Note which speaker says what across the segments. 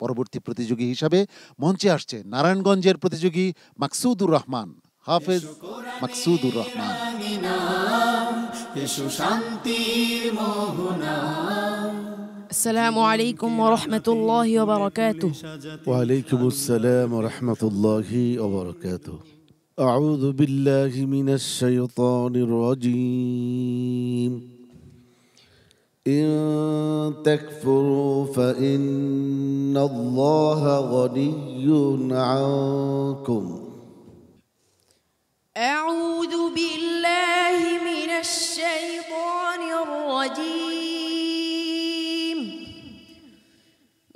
Speaker 1: পরবর্তী প্রতিযোগী হিসাবে মঞ্চে আসছে নারায়ণগঞ্জের প্রতিযোগী মাকসুদুর রহমান। হাফেজ মাকসুদুর রহমান।
Speaker 2: আসসালামু আলাইকুম ওয়া রাহমাতুল্লাহি ওয়া বারাকাতুহু।
Speaker 3: ওয়া আলাইকুমুস সালাম ওয়া রাহমাতুল্লাহি ওয়া বারাকাতুহু। আউযু বিল্লাহি মিনাশ শাইতানির রাজীম। ইন তাকফুরু ফাইন্নাল্লাহা গনিয়্যুন আনকুম।
Speaker 2: আউযু বিল্লাহি মিনাশ শাইতানির রাজীম।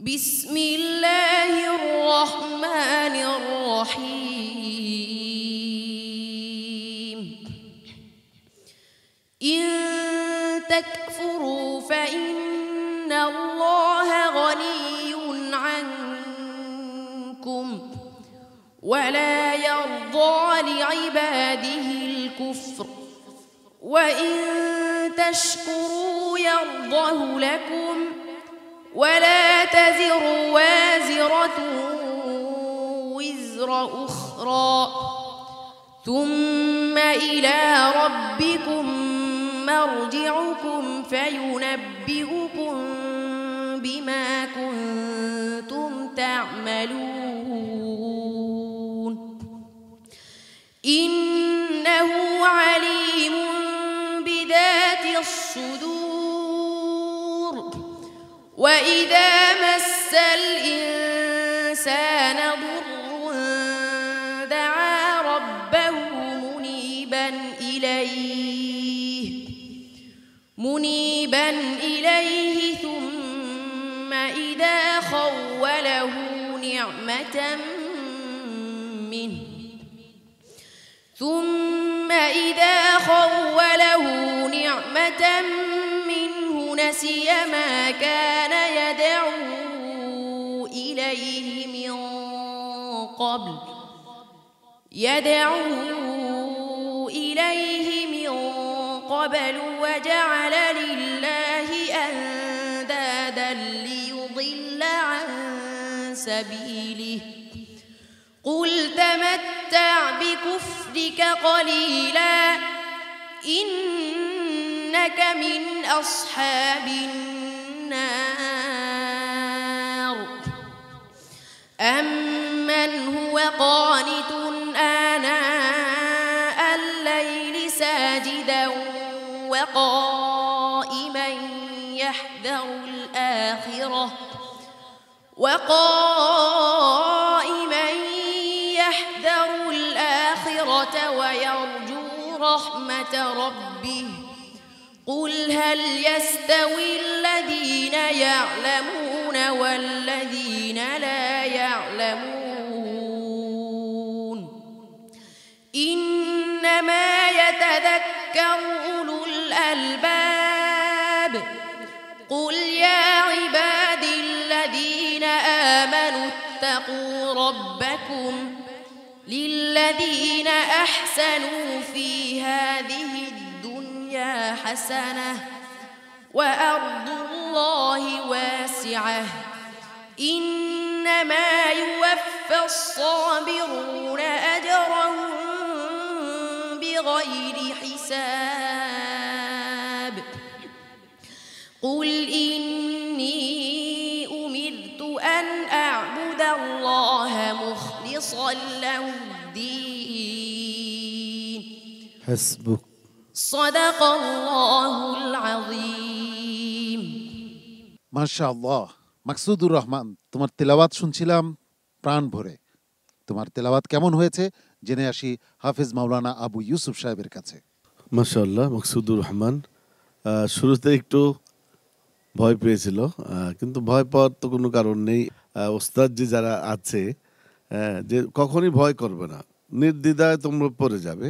Speaker 2: বিসমিল্লাহির রহমানির রহিম। ইন তাকফুরু ফাইন্নাল্লাহা গনিয়্যুন আনকুম ولا يرضى لعباده الكفر وإن تشكروا يرضه لكم ولا تزر وازرة وزر أخرى ثم إلى ربكم مرجعكم فينبئكم بما كنتم تعملون إنه عليم بذات الصدور وإذا مس الإنسان ضر دعا ربه منيبا إليه ثم إذا خوله نعمة منه نسي ما كان يدعو إليه من قبل وجعل لله أندادا ليضل عن سبيله قل تمتع بكفرك قليلا إنك من أصحاب النار أمن هو قانت آناء الليل ساجدا وقائما يحذر الآخرة ويرجو رحمة ربه قل هل يستوي الذين يعلمون والذين لا يعلمون إنما يتذكر أولو الألباب قل يا عبادي الذين آمنوا اتقوا ربكم للذين أحسنوا في هذه الدنيا حسنة وأرض الله واسعة إنما يوفى الصابرون أجرهم بغير حساب قل إني أمرت أن أعبد الله مخلصا له الدين
Speaker 3: حسبك
Speaker 2: صدق الله العظيم
Speaker 1: মাশাআল্লাহ। মাকসুদুর রহমান, তোমার তেলাওয়াত শুনছিলাম প্রাণ ভরে। তোমার তেলাওয়াত কেমন হয়েছে জেনে আসি হাফেজ মাওলানা আবু ইউসুফ সাহেবের কাছে।
Speaker 3: মাশাআল্লাহ। মাকসুদুর রহমান শুরুতে একটু ভয় পেয়েছিল, কিন্তু ভয় পাওয়ার তো কোনো কারণ নেই। ওস্তাদ জি যারা আছে যে কখনই ভয় করবে না, নির্দ্বিধায় তোমরা পড়ে যাবে।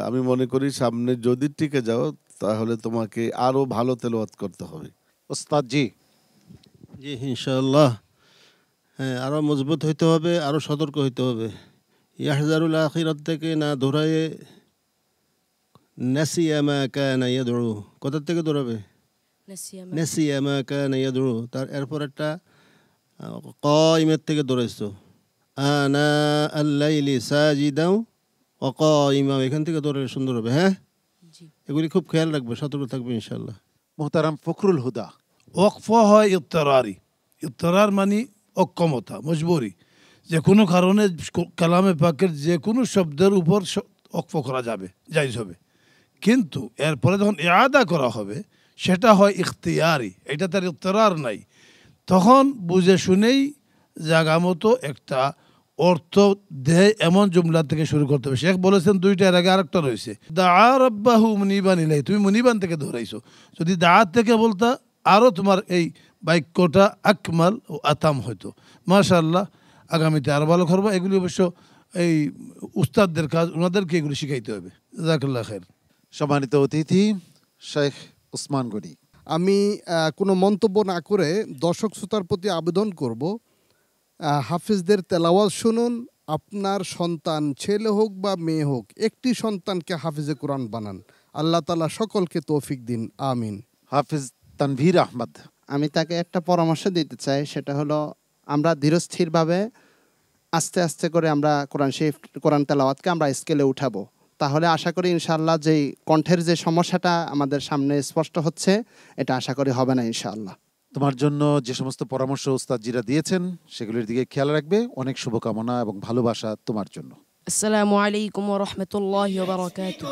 Speaker 3: আমি মনে করি সামনে যদি টিকে যাও তাহলে তোমাকে আরো ভালো তেলাওয়াত করতে হবে।
Speaker 1: ওস্তাদ জি।
Speaker 4: জি ইনশাআল্লাহ, হ্যাঁ, আরো মজবুত হইতে হবে, আরো সতর্ক হইতে হবে। ইয়াহজারুল আখিরাত থেকে না ধরায়ে নাসিয়া মা কানা ইয়াদউ, কোথা থেকে ধরাবে? নাসিয়া মা কানা ইয়াদউ। তার এরপর একটা কাইমের থেকে ধরেছো, আনা আল্লাইলি সাজিদাও ও কাইমা, এখান থেকে ধরে সুন্দর হবে। হ্যাঁ,
Speaker 2: জি।
Speaker 4: এগুলি খুব খেয়াল রাখবে, সতর্ক থাকবে ইনশাল্লাহ।
Speaker 1: মোহতারাম ফখরুল হুদা,
Speaker 5: ওয়াকফ হয় ইত্তরারি। ইত্তরার মানে অক্ষমতা, মজবুরি। যে কোনো কারণে কালামে পাকের যে কোনো শব্দের উপর ওয়াকফ করা যাবে, জায়েজ হবে। কিন্তু এরপরে যখন ইআদা করা হবে সেটা হয় ইখতিয়ারি, এটা তার ইত্তরার নাই। তখন বুঝে শুনেই জাগা মতো একটা অর্থ দেয় এমন জুমলা থেকে শুরু করতে হবে। শেখ বলেছেন দুইটা, এর আগে আরেকটা রয়েছে, দা রাব্বাহু মুনিবান ইলাইহি, তুমি মুনিবান থেকে ধরাইছো। যদি দাআত থেকে বলতা আরও তোমার এই বাক্যটা আকমাল ও আতাম হইতো। মাশাআল্লাহ, আগামীতে আরও ভালো করবো। এগুলি অবশ্য এই উস্তাদদের কাজ, ওনাদেরকে এগুলি শিখাইতে হবে। জাযাকাল্লাহ খাইর।
Speaker 1: সম্মানিত অতিথি শেখ ওসমান গনি।
Speaker 6: আমি কোনো মন্তব্য না করে দর্শক শ্রোতার প্রতি আবেদন করব, হাফিজদের তেলাওয়াত শুনুন। আপনার সন্তান ছেলে হোক বা মেয়ে হোক, একটি সন্তানকে হাফিজে কোরআন বানান। আল্লাহ তাআলা সকলকে তৌফিক দিন, আমিন।
Speaker 1: হাফিজ তানভীর আহমদ।
Speaker 7: আমি তাকে একটা পরামর্শ দিতে চাই, সেটা হলো আমরা ধীরস্থিরভাবে আস্তে আস্তে করে আমরা কোরআন তেলাওয়াতকে আমরা স্কেলে উঠাবো। তাহলে আশা করি ইনশাআল্লাহ যেই কণ্ঠের যে সমস্যাটা আমাদের সামনে স্পষ্ট হচ্ছে, এটা আশা করি হবে না ইনশাআল্লাহ।
Speaker 1: তোমার জন্য যে সমস্ত পরামর্শ উস্তাদজিরা দিয়েছেন সেগুলির দিকে খেয়াল রাখবে। অনেক শুভকামনা এবং ভালোবাসা তোমার জন্য।
Speaker 2: আসসালামু আলাইকুম ওয়া রাহমাতুল্লাহি ওয়া বারাকাতুহু।